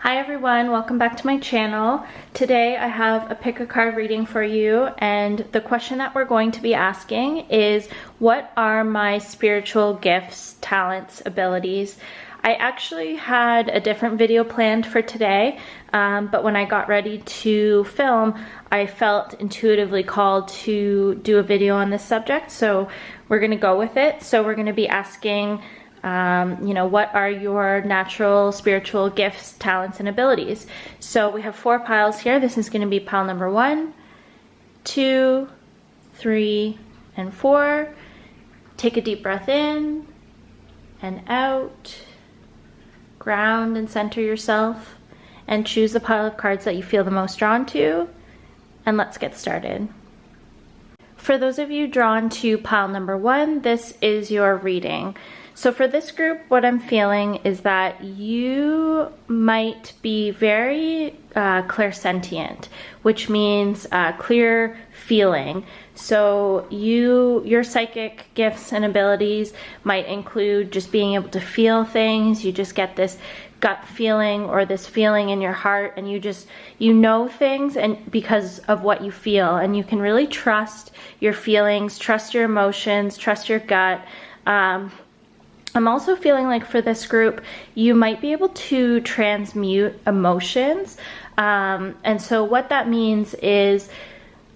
Hi everyone, welcome back to my channel. Today I have a pick a card reading for you, and the question that we're going to be asking is, what are my spiritual gifts, talents, abilities? I actually had a different video planned for today, but when I got ready to film, I felt intuitively called to do a video on this subject, so we're going to go with it. So we're going to be asking, what are your natural spiritual gifts, talents, and abilities? So we have 4 piles here. This is going to be pile number 1, 2, 3, and 4. Take a deep breath in and out. Ground and center yourself and choose the pile of cards that you feel the most drawn to. And let's get started. For those of you drawn to pile number 1, this is your reading. So for this group, what I'm feeling is that you might be very clairsentient, which means clear feeling. So your psychic gifts and abilities might include just being able to feel things. You just get this gut feeling or this feeling in your heart, and you know things and because of what you feel, and you can really trust your feelings, trust your emotions, trust your gut. I'm also feeling like for this group, you might be able to transmute emotions. And so what that means is,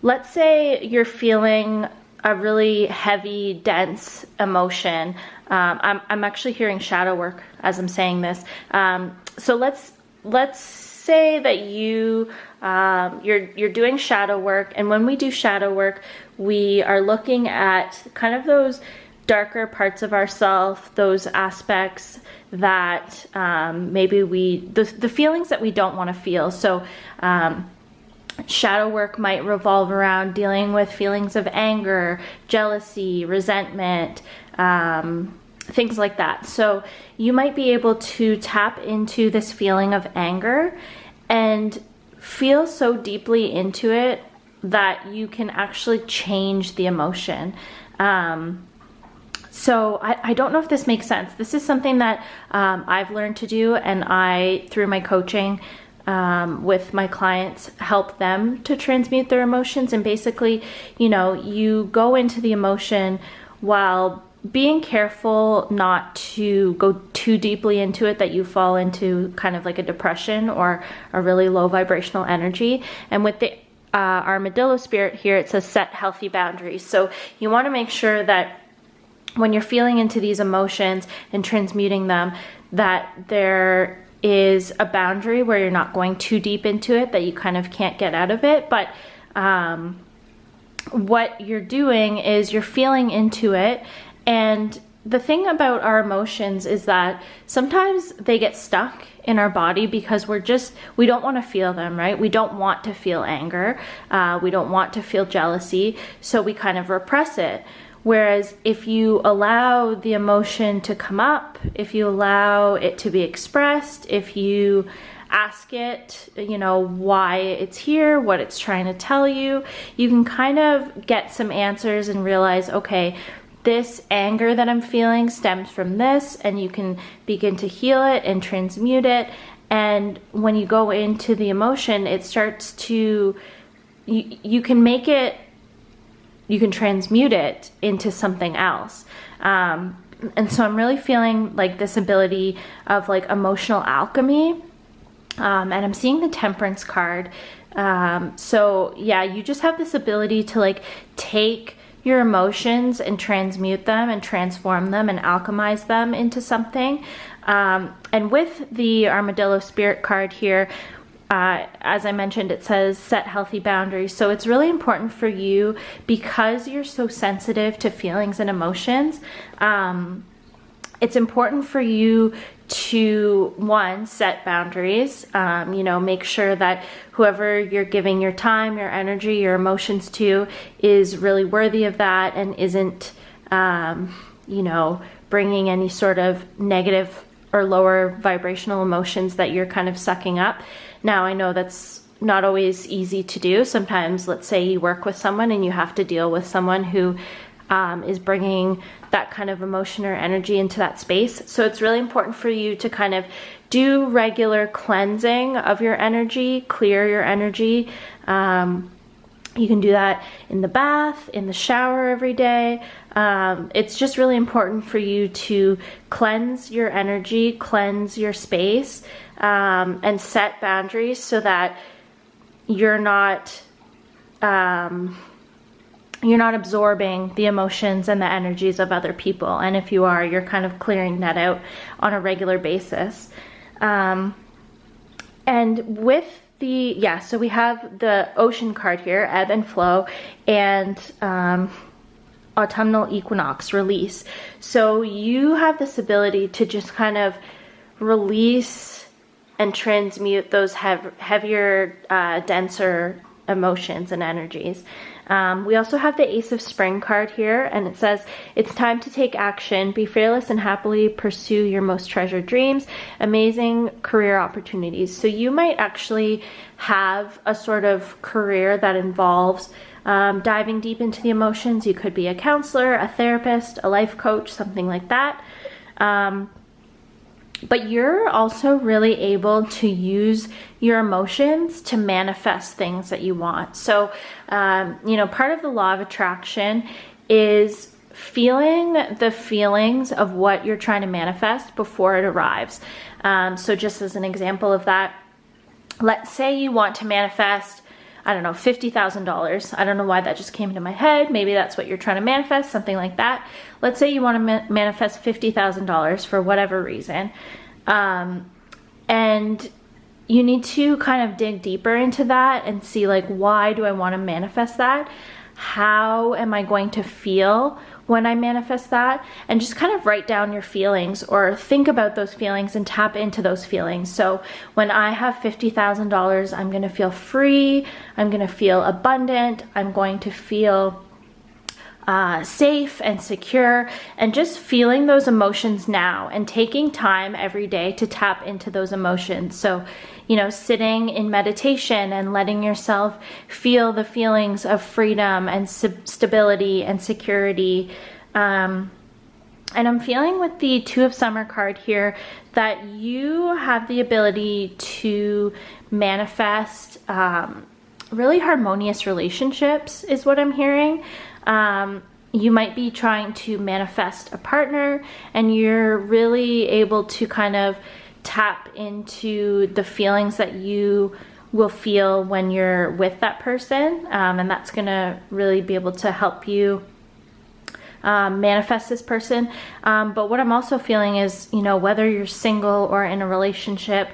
let's say you're feeling a really heavy, dense emotion. I'm actually hearing shadow work as I'm saying this. So let's say that you're doing shadow work, and when we do shadow work, we are looking at kind of those darker parts of ourselves, those aspects that maybe the feelings that we don't want to feel. So shadow work might revolve around dealing with feelings of anger, jealousy, resentment, things like that. So you might be able to tap into this feeling of anger and feel so deeply into it that you can actually change the emotion. So I don't know if this makes sense. This is something that I've learned to do, and through my coaching with my clients, help them to transmute their emotions. And basically, you go into the emotion while being careful not to go too deeply into it, that you fall into kind of like a depression or a really low vibrational energy. And with the armadillo spirit here, it says set healthy boundaries. So you want to make sure that when you're feeling into these emotions and transmuting them, that there is a boundary where you're not going too deep into it, that you kind of can't get out of it. But what you're doing is you're feeling into it. And the thing about our emotions is that sometimes they get stuck in our body because we don't want to feel them, right? We don't want to feel anger. We don't want to feel jealousy. So we kind of repress it. Whereas if you allow the emotion to come up, if you allow it to be expressed, if you ask it, why it's here, what it's trying to tell you, you can kind of get some answers and realize, okay, this anger that I'm feeling stems from this, and you can begin to heal it and transmute it. And when you go into the emotion, it starts to, you can transmute it into something else. And so I'm really feeling like this ability of like emotional alchemy. And I'm seeing the Temperance card. So yeah, you just have this ability to like take your emotions and transmute them and transform them and alchemize them into something. And with the armadillo spirit card here, as I mentioned, it says set healthy boundaries. So it's really important for you, because you're so sensitive to feelings and emotions. It's important for you to, one, set boundaries, make sure that whoever you're giving your time, your energy, your emotions to is really worthy of that and isn't, bringing any sort of negative or lower vibrational emotions that you're kind of sucking up. Now, I know that's not always easy to do. Sometimes, let's say you work with someone and you have to deal with someone who is bringing that kind of emotion or energy into that space. So it's really important for you to kind of do regular cleansing of your energy, clear your energy. You can do that in the bath, in the shower every day. It's just really important for you to cleanse your energy, cleanse your space, and set boundaries so that you're not absorbing the emotions and the energies of other people. And if you are, you're kind of clearing that out on a regular basis. And with so we have the ocean card here, ebb and flow, and autumnal equinox, release. So you have this ability to just kind of release and transmute those heavier, denser emotions and energies. We also have the Ace of Spring card here, and it says, it's time to take action, be fearless and happily pursue your most treasured dreams, amazing career opportunities. So you might actually have a sort of career that involves diving deep into the emotions. You could be a counselor, a therapist, a life coach, something like that. But you're also really able to use your emotions to manifest things that you want. So, part of the law of attraction is feeling the feelings of what you're trying to manifest before it arrives. So just as an example of that, let's say you want to manifest, I don't know, $50,000. I don't know why that just came into my head. Maybe that's what you're trying to manifest, something like that. Let's say you want to manifest $50,000 for whatever reason. And you need to kind of dig deeper into that and see, like, why do I want to manifest that? How am I going to feel when I manifest that? And just kind of write down your feelings or think about those feelings and tap into those feelings. So when I have $50,000, I'm going to feel free. I'm going to feel abundant. I'm going to feel safe and secure, and just feeling those emotions now and taking time every day to tap into those emotions. So, sitting in meditation and letting yourself feel the feelings of freedom and stability and security. And I'm feeling with the Two of Summer card here that you have the ability to manifest really harmonious relationships is what I'm hearing. You might be trying to manifest a partner, and you're really able to kind of tap into the feelings that you will feel when you're with that person. And that's going to really be able to help you manifest this person. But what I'm also feeling is, whether you're single or in a relationship,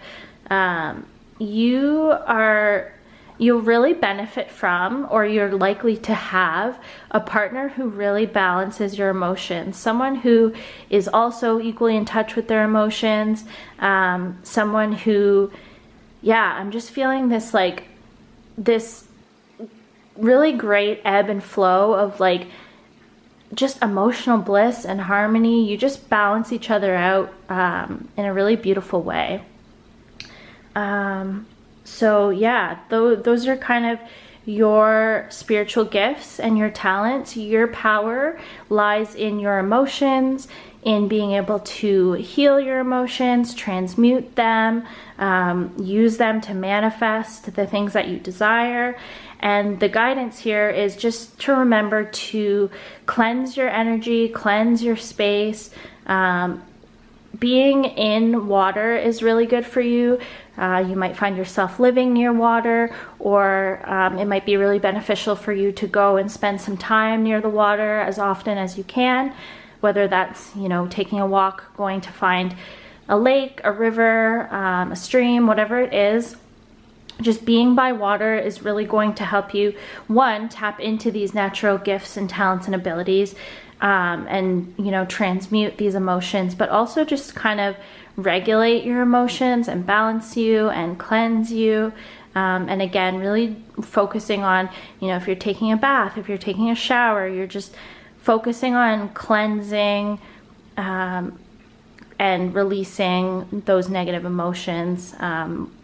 you'll really benefit from, or you're likely to have, a partner who really balances your emotions. Someone who is also equally in touch with their emotions. Someone who, I'm just feeling this really great ebb and flow of just emotional bliss and harmony. You just balance each other out in a really beautiful way. So those are kind of your spiritual gifts and your talents. Your power lies in your emotions, in being able to heal your emotions, transmute them, use them to manifest the things that you desire. And the guidance here is just to remember to cleanse your energy, cleanse your space. Being in water is really good for you. You might find yourself living near water, or it might be really beneficial for you to go and spend some time near the water as often as you can, whether that's, taking a walk, going to find a lake, a river, a stream, whatever it is. Just being by water is really going to help you, one, tap into these natural gifts and talents and abilities, and transmute these emotions, but also just kind of regulate your emotions and balance you and cleanse you. And again, really focusing on, if you're taking a bath, if you're taking a shower, you're just focusing on cleansing and releasing those negative emotions,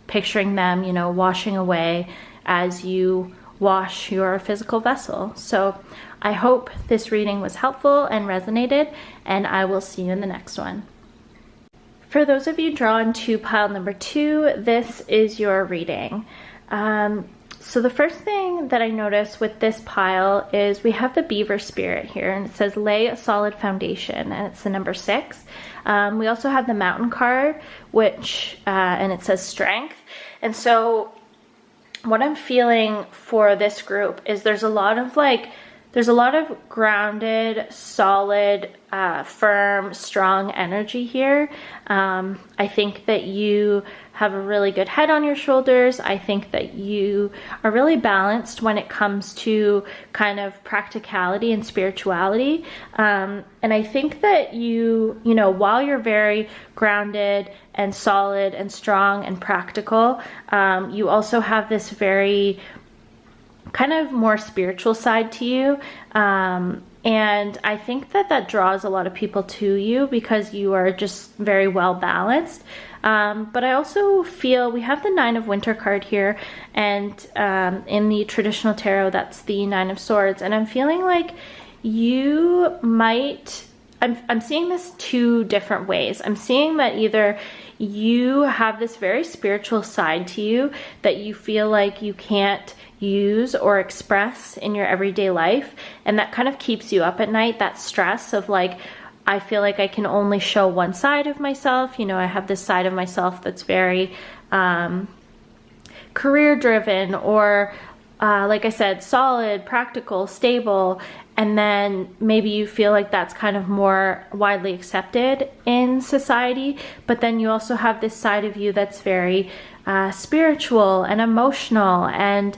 picturing them, washing away as you wash your physical vessel. So I hope this reading was helpful and resonated, and I will see you in the next one. For those of you drawn to pile number 2, this is your reading. So the first thing that I noticed with this pile is we have the beaver spirit here, and it says lay a solid foundation, and it's the number 6. We also have the mountain card, which and it says strength. And so what I'm feeling for this group is there's a lot of grounded, solid, firm, strong energy here. I think that you have a really good head on your shoulders. I think that you are really balanced when it comes to kind of practicality and spirituality. And I think that you know, while you're very grounded and solid and strong and practical, you also have this very kind of more spiritual side to you. And I think that that draws a lot of people to you because you are just very well balanced. But I also feel we have the 9 of Winter card here, and in the traditional tarot, that's the 9 of Swords. And I'm feeling like you might, I'm seeing this 2 different ways. I'm seeing that either you have this very spiritual side to you that you feel like you can't use or express in your everyday life, and that kind of keeps you up at night, that stress of like, I feel like I can only show one side of myself. You know, I have this side of myself that's very career driven, or like I said, solid, practical, stable. And then maybe you feel like that's kind of more widely accepted in society. But then you also have this side of you that's very spiritual and emotional, and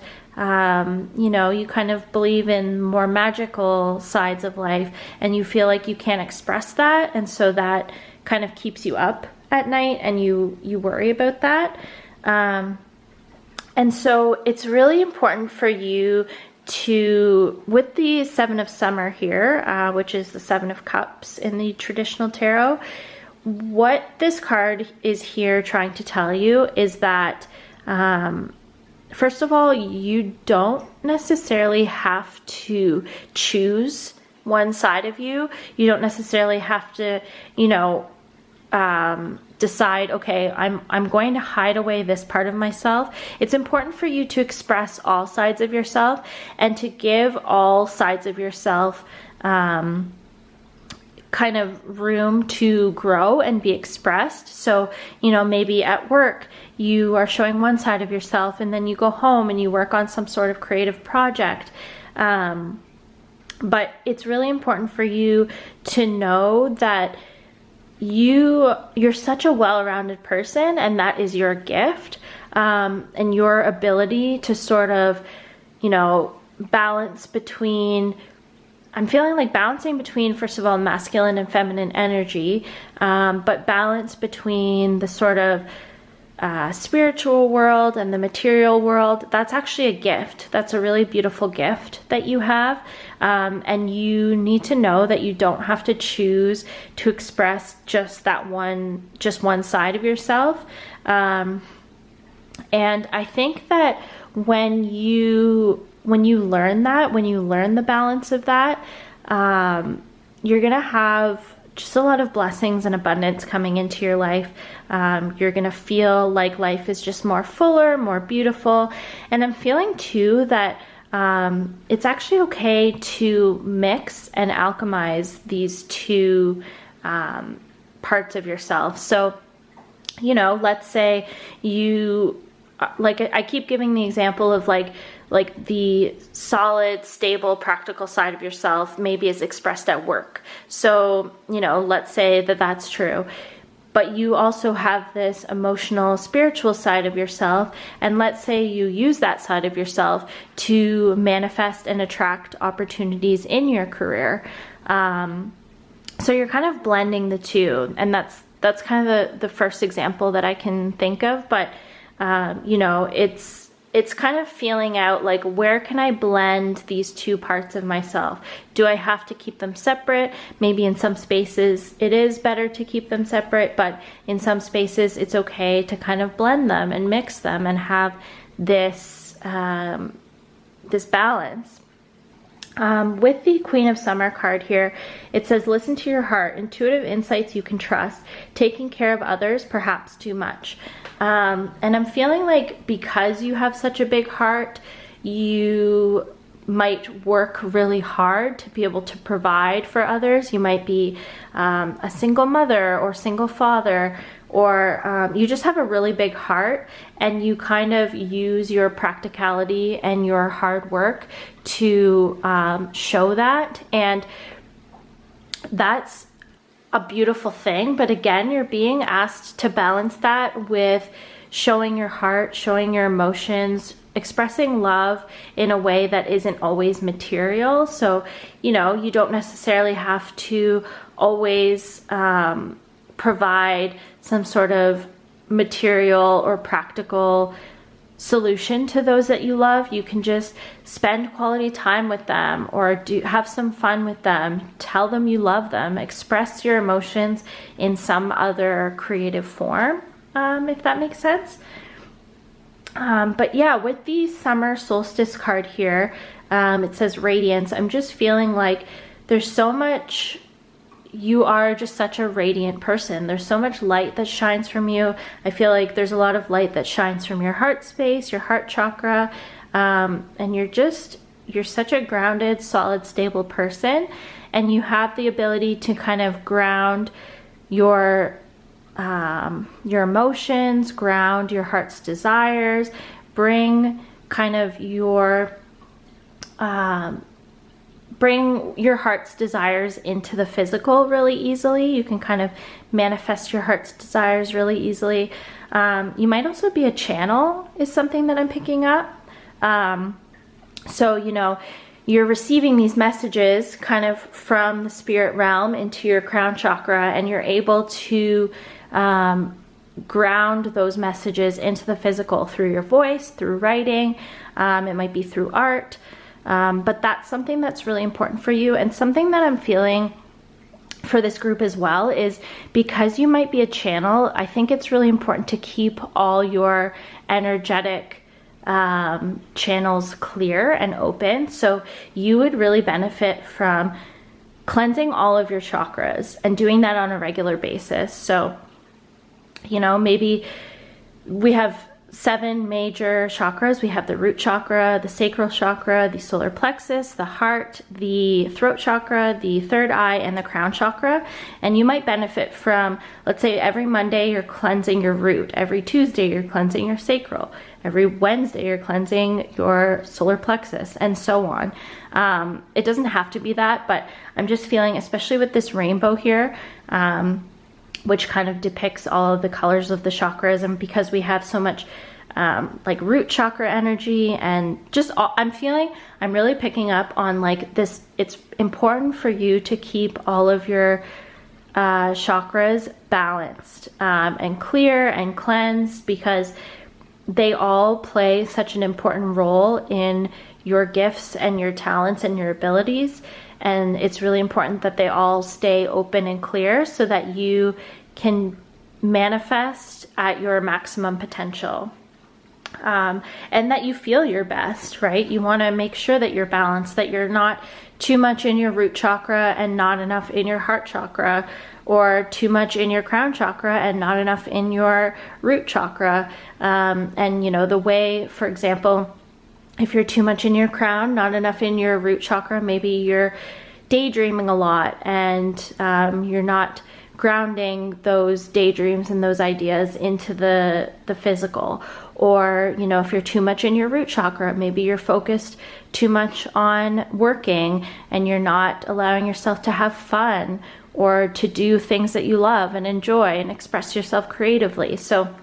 you know, you kind of believe in more magical sides of life, and you feel like you can't express that, and so that kind of keeps you up at night, and you worry about that. And so it's really important for you to, with the 7 of Summer here, which is the 7 of Cups in the traditional tarot, what this card is here trying to tell you is that first of all, you don't necessarily have to choose one side of you. You don't necessarily have to, you know, decide, okay, I'm going to hide away this part of myself. It's important for you to express all sides of yourself and to give all sides of yourself kind of room to grow and be expressed. So, you know, maybe at work you are showing one side of yourself, and then you go home and you work on some sort of creative project. But it's really important for you to know that you're such a well-rounded person, and that is your gift, and your ability to sort of, you know, balance between, I'm feeling like balancing between, first of all, masculine and feminine energy, but balance between the sort of spiritual world and the material world. That's actually a gift. That's a really beautiful gift that you have. And you need to know that you don't have to choose to express just one side of yourself. And I think that when you learn that, when you learn the balance of that, you're going to have just a lot of blessings and abundance coming into your life. You're going to feel like life is just more fuller, more beautiful. And I'm feeling too that it's actually okay to mix and alchemize these 2 parts of yourself. So, you know, let's say you, like I keep giving the example of like the solid, stable, practical side of yourself maybe is expressed at work. So, you know, let's say that that's true. But you also have this emotional, spiritual side of yourself. And let's say you use that side of yourself to manifest and attract opportunities in your career. So you're kind of blending the 2. And that's kind of the first example that I can think of. But, you know, it's kind of feeling out like, where can I blend these 2 parts of myself? Do I have to keep them separate? Maybe in some spaces it is better to keep them separate, but in some spaces it's okay to kind of blend them and mix them and have this this balance. With the Queen of Summer card here, it says, listen to your heart, intuitive insights you can trust, taking care of others, perhaps too much. And I'm feeling like because you have such a big heart, you might work really hard to be able to provide for others. You might be a single mother or single father, or you just have a really big heart and you kind of use your practicality and your hard work to show that. And that's a beautiful thing. But again, you're being asked to balance that with showing your heart, showing your emotions, expressing love in a way that isn't always material. So, you know, you don't necessarily have to always provide some sort of material or practical solution to those that you love. You can just spend quality time with them, or have some fun with them, tell them you love them, express your emotions in some other creative form, if that makes sense. But yeah, with the summer solstice card here, it says radiance. I'm just feeling like there's so much, you are just such a radiant person. There's so much light that shines from you. I feel like there's a lot of light that shines from your heart space, your heart chakra, and you're such a grounded, solid, stable person, and you have the ability to kind of ground your emotions, ground your heart's desires, bring kind of bring your heart's desires into the physical really easily. You can kind of manifest your heart's desires really easily. You might also be a channel, is something that I'm picking up. So, you know, you're receiving these messages kind of from the spirit realm into your crown chakra, and you're able to ground those messages into the physical through your voice, through writing. It might be through art. But that's something that's really important for you. And something that I'm feeling for this group as well is, because you might be a channel, I think it's really important to keep all your energetic channels clear and open. So you would really benefit from cleansing all of your chakras and doing that on a regular basis. So, you know, maybe we have 7 major chakras. We have the root chakra, the sacral chakra, the solar plexus, the heart, the throat chakra, the third eye, and the crown chakra. And you might benefit from, let's say every Monday you're cleansing your root, every Tuesday you're cleansing your sacral, every Wednesday you're cleansing your solar plexus, and so on. It doesn't have to be that, but I'm just feeling, especially with this rainbow here, which kind of depicts all of the colors of the chakras, and because we have so much like root chakra energy, and just I'm really picking up on like this. It's important for you to keep all of your chakras balanced and clear and cleansed, because they all play such an important role in your gifts and your talents and your abilities. And it's really important that they all stay open and clear so that you can manifest at your maximum potential. And that you feel your best, right? You want to make sure that you're balanced, that you're not too much in your root chakra and not enough in your heart chakra, or too much in your crown chakra and not enough in your root chakra. And you know, the way, for example, if you're too much in your crown, not enough in your root chakra, maybe you're daydreaming a lot and you're not grounding those daydreams and those ideas into the physical. Or, you know, if you're too much in your root chakra, maybe you're focused too much on working and you're not allowing yourself to have fun or to do things that you love and enjoy and express yourself creatively. So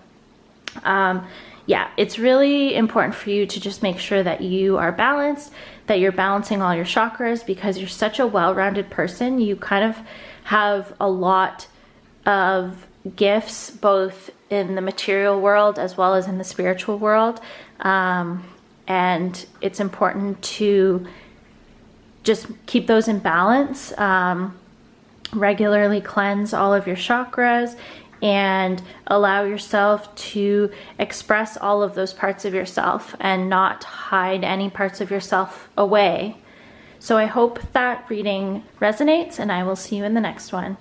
yeah, it's really important for you to just make sure that you are balanced, that you're balancing all your chakras, because you're such a well-rounded person. You kind of have a lot of gifts, both in the material world as well as in the spiritual world. And it's important to just keep those in balance. Regularly cleanse all of your chakras and allow yourself to express all of those parts of yourself and not hide any parts of yourself away. So I hope that reading resonates, and I will see you in the next one.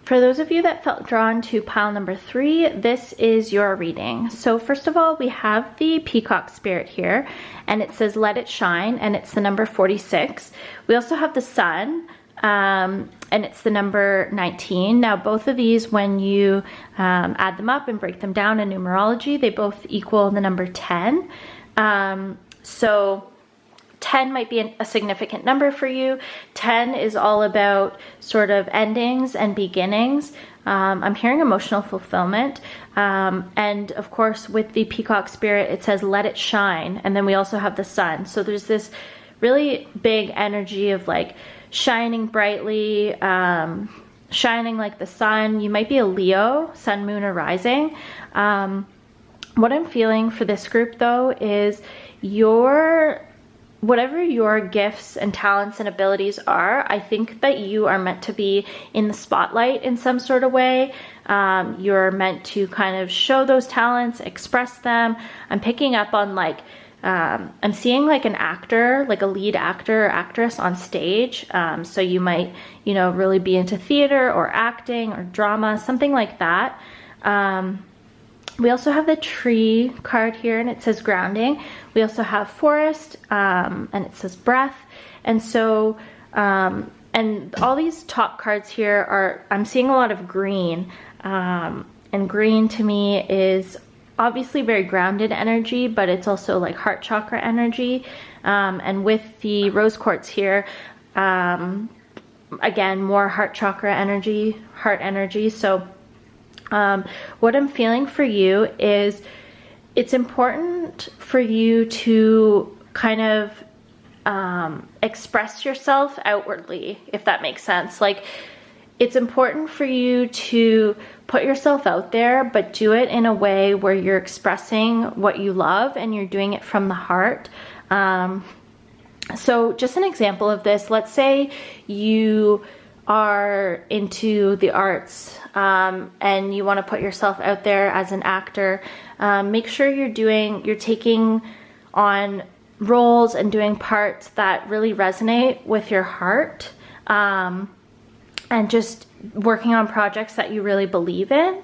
For those of you that felt drawn to pile number 3, this is your reading. So first of all, we have the peacock spirit here, and it says let it shine, and it's the number 46. We also have the sun, and it's the number 19. Now both of these, when you add them up and break them down in numerology, they both equal the number 10. So 10 might be a significant number for you. 10 is all about sort of endings and beginnings. I'm hearing emotional fulfillment. And of course, with the peacock spirit, it says, let it shine. And then we also have the sun. So there's this really big energy of like shining brightly, shining like the sun. You might be a Leo, sun, moon, or rising. What I'm feeling for this group though is whatever your gifts and talents and abilities are, I think that you are meant to be in the spotlight in some sort of way. You're meant to kind of show those talents, express them. I'm picking up on like, I'm seeing like an actor, like a lead actor or actress on stage. So you might, really be into theater or acting or drama, something like that. We also have the tree card here, and it says grounding. We also have forest, and it says breath. And so, and all these top cards here I'm seeing a lot of green. And green to me is obviously very grounded energy, but it's also like heart chakra energy. And with the rose quartz here, again, more heart chakra energy, heart energy. So what I'm feeling for you is it's important for you to kind of express yourself outwardly, if that makes sense. Like, it's important for you to put yourself out there, but do it in a way where you're expressing what you love and you're doing it from the heart. So just an example of this, let's say you are into the arts and you want to put yourself out there as an actor. Make sure you're taking on roles and doing parts that really resonate with your heart, and just working on projects that you really believe in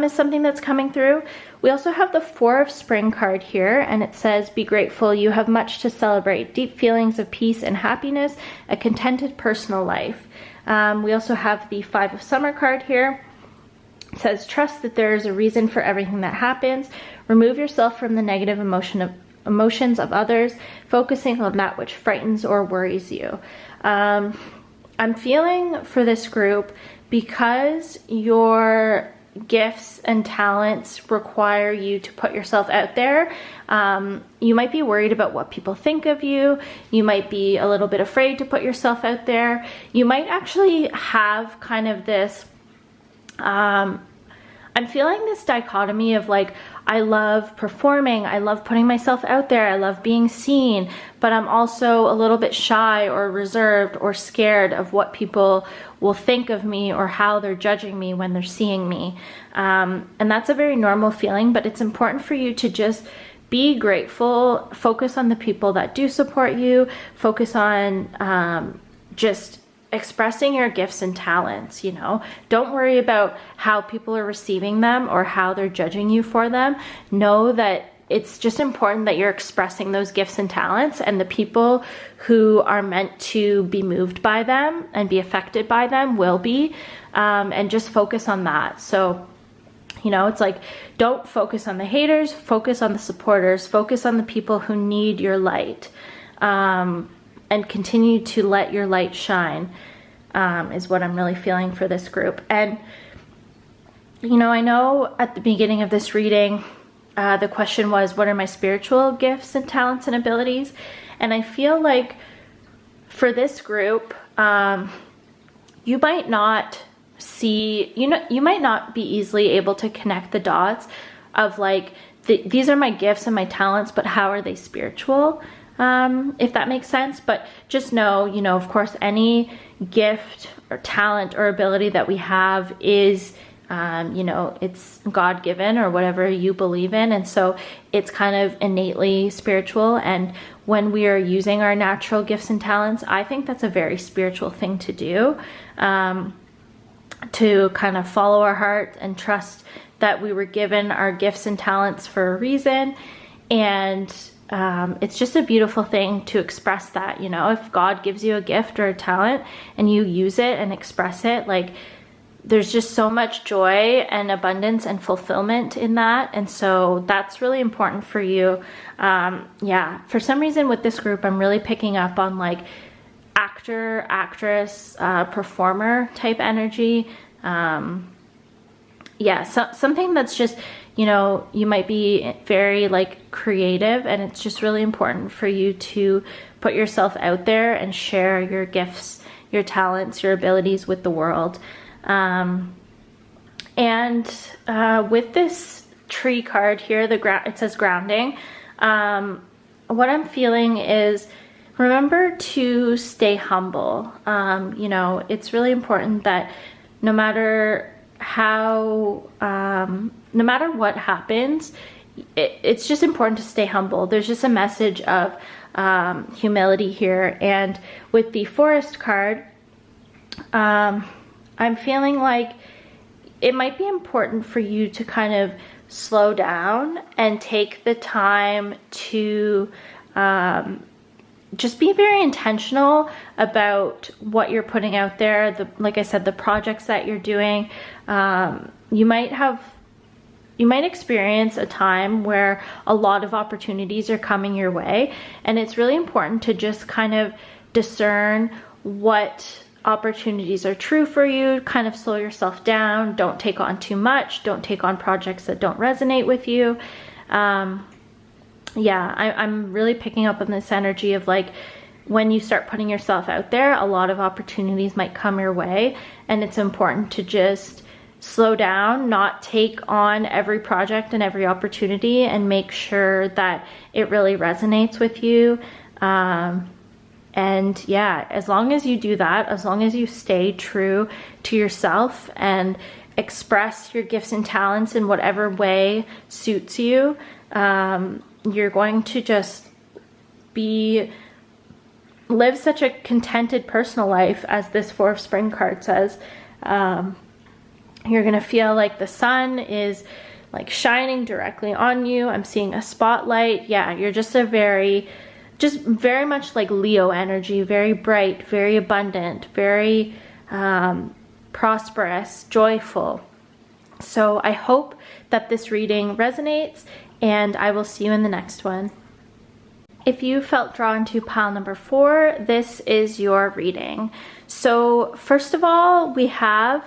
is something that's coming through. We also have the 4 of Spring card here, and it says, be grateful, you have much to celebrate, deep feelings of peace and happiness, a contented personal life. We also have the 5 of Summer card here. It says, trust that there is a reason for everything that happens. Remove yourself from the negative emotions of others, focusing on that which frightens or worries you. I'm feeling for this group, because your gifts and talents require you to put yourself out there. You might be worried about what people think of you. You might be a little bit afraid to put yourself out there. You might actually have kind of this, I'm feeling this dichotomy of like, I love performing, I love putting myself out there, I love being seen, but I'm also a little bit shy or reserved or scared of what people will think of me or how they're judging me when they're seeing me. And that's a very normal feeling, but it's important for you to just be grateful, focus on the people that do support you, focus on just expressing your gifts and talents. Don't worry about how people are receiving them or how they're judging you for them. Know that it's just important that you're expressing those gifts and talents, and the people who are meant to be moved by them and be affected by them will be, and just focus on that. So it's like, don't focus on the haters, focus on the supporters, focus on the people who need your light. And continue to let your light shine, is what I'm really feeling for this group. And, I know at the beginning of this reading, the question was, what are my spiritual gifts and talents and abilities? And I feel like for this group, you might not see, you might not be easily able to connect the dots of like, these are my gifts and my talents, but how are they spiritual? If that makes sense. But just know, of course, any gift or talent or ability that we have is You know, it's God-given or whatever you believe in. And so it's kind of innately spiritual. And when we are using our natural gifts and talents, I think that's a very spiritual thing to do, to kind of follow our heart and trust that we were given our gifts and talents for a reason. And it's just a beautiful thing to express that. You know, if God gives you a gift or a talent and you use it and express it, like, there's just so much joy and abundance and fulfillment in that. And so that's really important for you. Yeah, for some reason with this group, I'm really picking up on like actor, actress, performer type energy. Yeah, so something that's just, you know, you might be very like creative, and it's just really important for you to put yourself out there and share your gifts, your talents, your abilities with the world. With this tree card here, it says grounding. What I'm feeling is, remember to stay humble. You know, it's really important that no matter what happens, it's just important to stay humble. There's just a message of humility here. And with the Forest card, I'm feeling like it might be important for you to kind of slow down and take the time to just be very intentional about what you're putting out there. Like I said, the projects that you're doing. You might experience a time where a lot of opportunities are coming your way, and it's really important to just kind of discern what opportunities are true for you. Kind of slow yourself down. Don't take on too much. Don't take on projects that don't resonate with you. Yeah, I'm really picking up on this energy of like, when you start putting yourself out there, a lot of opportunities might come your way, and it's important to just slow down, not take on every project and every opportunity, and make sure that it really resonates with you. And yeah, as long as you do that, as long as you stay true to yourself and express your gifts and talents in whatever way suits you, you're going to just live such a contented personal life, as this Four of Spring card says. You're gonna feel like the sun is like shining directly on you. I'm seeing a spotlight. Yeah, you're just very much like Leo energy, very bright, very abundant, very prosperous, joyful. So I hope that this reading resonates, and I will see you in the next one. If you felt drawn to pile number 4, this is your reading. So first of all, we have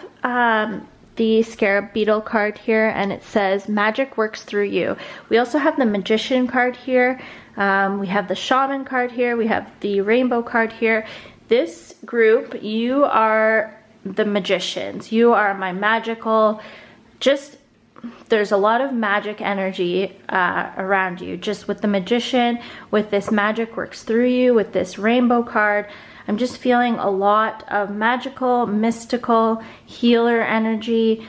the Scarab Beetle card here, and it says magic works through you. We also have the Magician card here. We have the Shaman card here. We have the Rainbow card here. This group, you are the magicians. You are my magical, there's a lot of magic energy around you. Just with the Magician, with this magic works through you, with this Rainbow card, I'm just feeling a lot of magical, mystical, healer energy.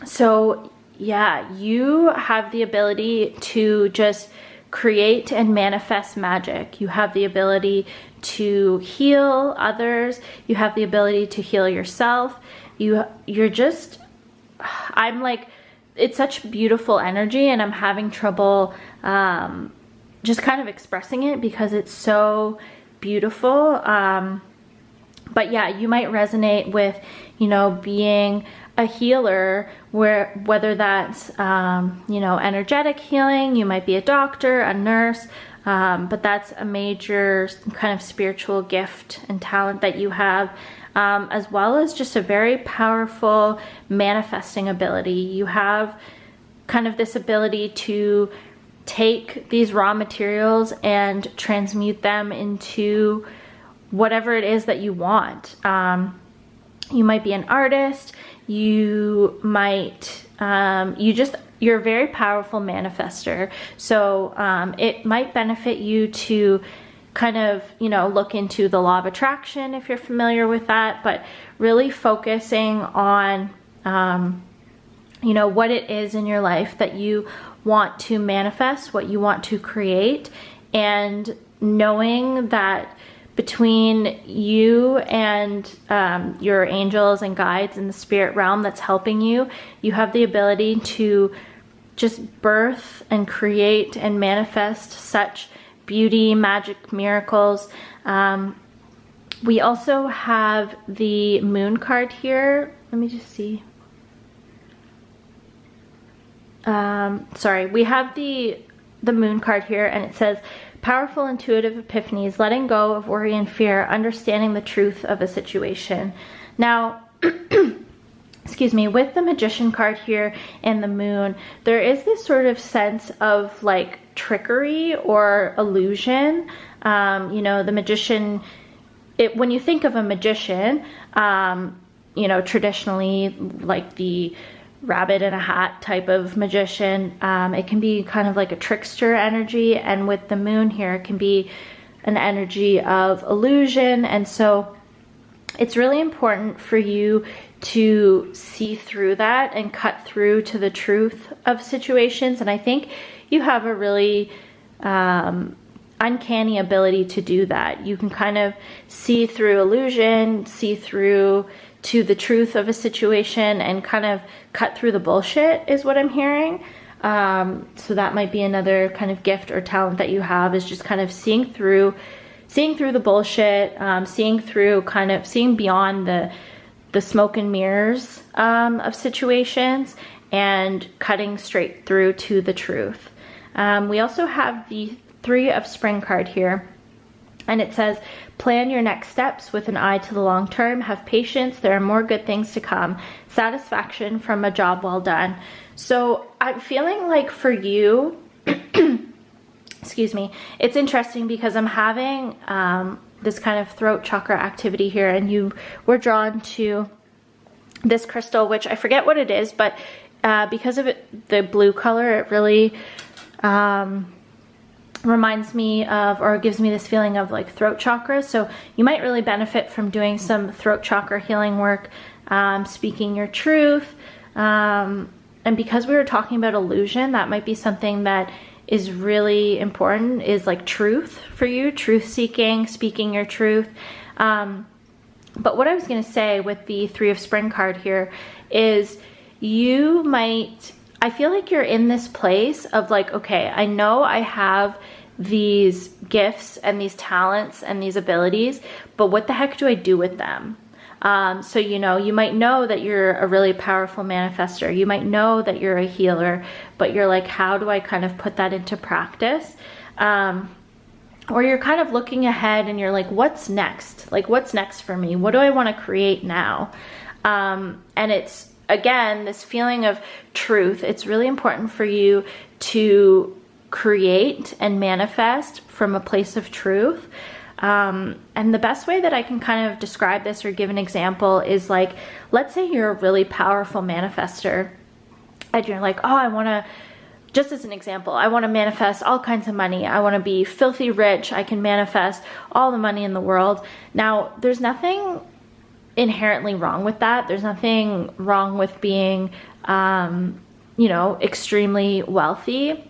So yeah, you have the ability to just create and manifest magic. You have the ability to heal others. You have the ability to heal yourself. You're just, I'm like, it's such beautiful energy, and I'm having trouble just kind of expressing it because it's so beautiful. But yeah, you might resonate with, you know, being a healer, whether that's, you know, energetic healing. You might be a doctor, a nurse, but that's a major kind of spiritual gift and talent that you have. As well as just a very powerful manifesting ability. You have kind of this ability to take these raw materials and transmute them into whatever it is that you want. You might be an artist. You might, you're a very powerful manifester. So it might benefit you to kind of, you know, look into the law of attraction if you're familiar with that, but really focusing on, you know, what it is in your life that you want to manifest, what you want to create, and knowing that between you and your angels and guides in the spirit realm that's helping you, you have the ability to just birth and create and manifest such beauty, magic, miracles. We also have the moon card here. Let me just see. Sorry, we have the moon card here, and it says, powerful intuitive epiphanies, letting go of worry and fear, understanding the truth of a situation. Now, excuse me, with the magician card here and the moon, there is this sort of sense of like trickery or illusion. You know, the magician, when you think of a magician, you know, traditionally like the rabbit in a hat type of magician, it can be kind of like a trickster energy, and with the moon here it can be an energy of illusion. And so it's really important for you to see through that and cut through to the truth of situations. And I think you have a really uncanny ability to do that. You can kind of see through illusion, see through to the truth of a situation, and kind of cut through the bullshit is what I'm hearing. So that might be another kind of gift or talent that you have, is just kind of seeing through the bullshit, seeing beyond the smoke and mirrors of situations, and cutting straight through to the truth. We also have the 3 of Spring card here, and it says, plan your next steps with an eye to the long term. Have patience. There are more good things to come. Satisfaction from a job well done. So I'm feeling like for you, excuse me, it's interesting because I'm having this kind of throat chakra activity here, and you were drawn to this crystal, which I forget what it is, but because of it, the blue color, it really reminds me of, or gives me this feeling of like throat chakra. So you might really benefit from doing some throat chakra healing work, speaking your truth. And because we were talking about illusion, that might be something that is really important, is like truth for you, truth seeking, speaking your truth. But what I was going to say with the 3 of Spring card here is I feel like you're in this place of like, okay, I know I have these gifts and these talents and these abilities, but what the heck do I do with them? So, you know, you might know that you're a really powerful manifester. You might know that you're a healer, but you're like, how do I kind of put that into practice? Or you're kind of looking ahead and you're like, what's next? Like, what's next for me? What do I want to create now? And it's, again, this feeling of truth. It's really important for you to create and manifest from a place of truth. And the best way that I can kind of describe this or give an example is like, let's say you're a really powerful manifester and you're like, oh, I want to, just as an example, I want to manifest all kinds of money. I want to be filthy rich. I can manifest all the money in the world. Now, there's nothing inherently wrong with that. There's nothing wrong with being, you know, extremely wealthy.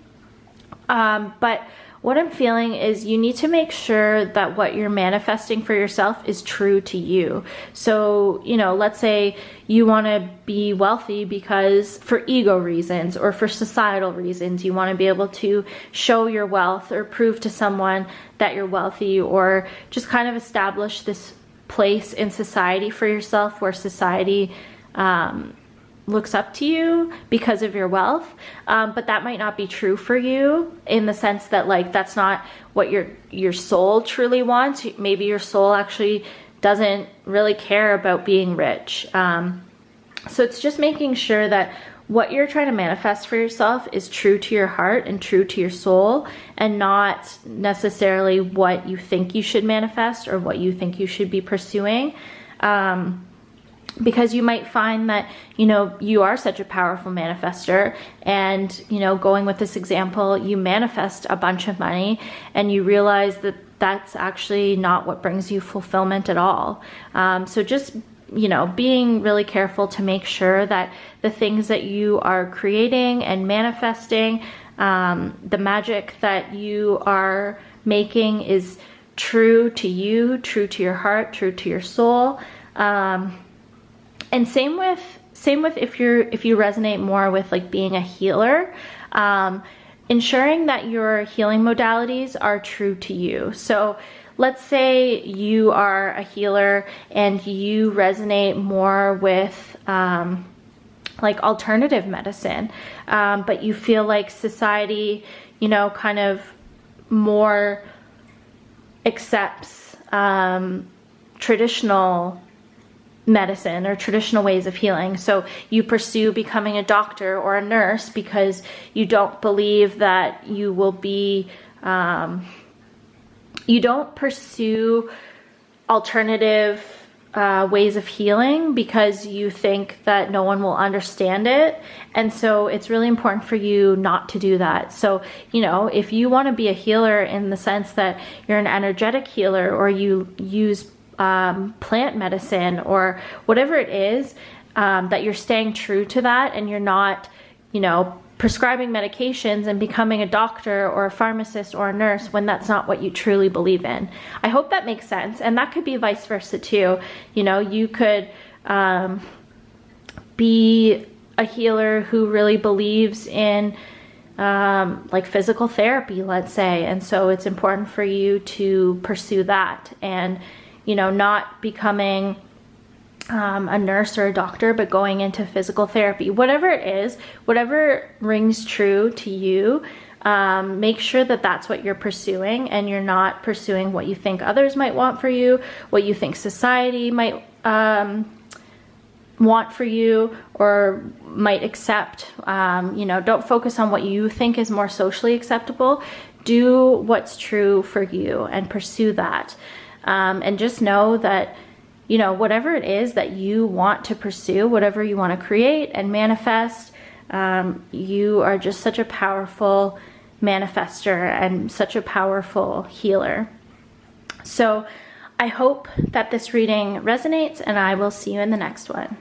But what I'm feeling is you need to make sure that what you're manifesting for yourself is true to you. So, you know, let's say you want to be wealthy because for ego reasons or for societal reasons, you want to be able to show your wealth or prove to someone that you're wealthy, or just kind of establish this place in society for yourself where society looks up to you because of your wealth. But that might not be true for you, in the sense that like that's not what your soul truly wants. Maybe your soul actually doesn't really care about being rich. So it's just making sure that what you're trying to manifest for yourself is true to your heart and true to your soul, and not necessarily what you think you should manifest or what you think you should be pursuing. Because you might find that, you know, you are such a powerful manifester, and, you know, going with this example, you manifest a bunch of money and you realize that that's actually not what brings you fulfillment at all. So just, you know, being really careful to make sure that the things that you are creating and manifesting, the magic that you are making is true to you, true to your heart, true to your soul. And same with if you resonate more with like being a healer, ensuring that your healing modalities are true to you. So let's say you are a healer and you resonate more with like alternative medicine, but you feel like society, you know, kind of more accepts traditional medicine or traditional ways of healing. So you pursue becoming a doctor or a nurse because you don't believe that you will be, you don't pursue alternative ways of healing because you think that no one will understand it. And so it's really important for you not to do that. So, you know, if you want to be a healer in the sense that you're an energetic healer, or you use plant medicine or whatever it is, that you're staying true to that, and you're not, you know, prescribing medications and becoming a doctor or a pharmacist or a nurse when that's not what you truly believe in. I hope that makes sense. And that could be vice versa too. You know, you could be a healer who really believes in like physical therapy, let's say. And so it's important for you to pursue that, and, you know, not becoming a nurse or a doctor, but going into physical therapy. Whatever it is, whatever rings true to you, make sure that that's what you're pursuing, and you're not pursuing what you think others might want for you, what you think society might want for you or might accept. You know, don't focus on what you think is more socially acceptable. Do what's true for you and pursue that. And just know that, you know, whatever it is that you want to pursue, whatever you want to create and manifest, you are just such a powerful manifester and such a powerful healer. So I hope that this reading resonates, and I will see you in the next one.